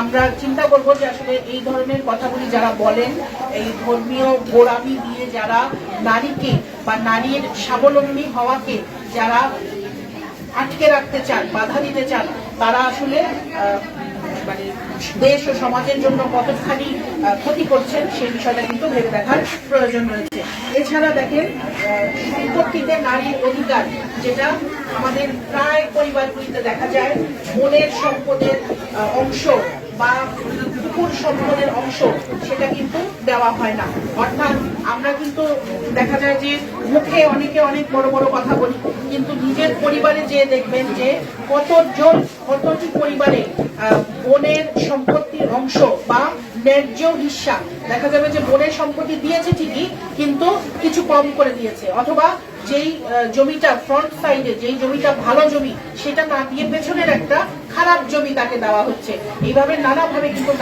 আমরা চিন্তা করব যে আসলে এই ধরনের কথাগুলি যারা বলেন, এই ধর্মীয় গোড়ামি দিয়ে যারা নারীকে বা নারীর স্বাবলম্বী হওয়াকে যারা আটকে রাখতে চান, বাধা দিতে চান, তারা আসলে মানে দেশ ও সমাজের জন্য কতখানি ক্ষতি করছেন সেই বিষয়টা কিন্তু ভেবে দেখার প্রয়োজন রয়েছে। এছাড়া দেখেন, সম্পত্তিতে নারীর অধিকার, যেটা আমাদের প্রায় পরিবারগুলিতে দেখা যায়, বোনের সম্পদের অংশ বা পুকুর সম্পদের অংশ সেটা কিন্তু দেওয়া হয় না। অর্থাৎ আমরা কিন্তু দেখা যায় যে মুখে অনেকে অনেক বড় বড় কথা বলি, কিন্তু নিজের পরিবারে যে দেখবেন যে কতটি পরিবারে বোনের সম্পত্তির অংশ বা ন্যায্য হিস্সা দেখা যাবে যে বোনের সম্পত্তি দিয়েছে ঠিকই, কিন্তু কিছু কম করে দিয়েছে, অথবা যেই জমিটা ফ্রন্ট সাইডে, যেই জমিটা ভালো জমি সেটা না দিয়ে পেছনের একটা খারাপ জমি তাকে দেওয়া হচ্ছে। এইভাবে নানাভাবে কিন্তু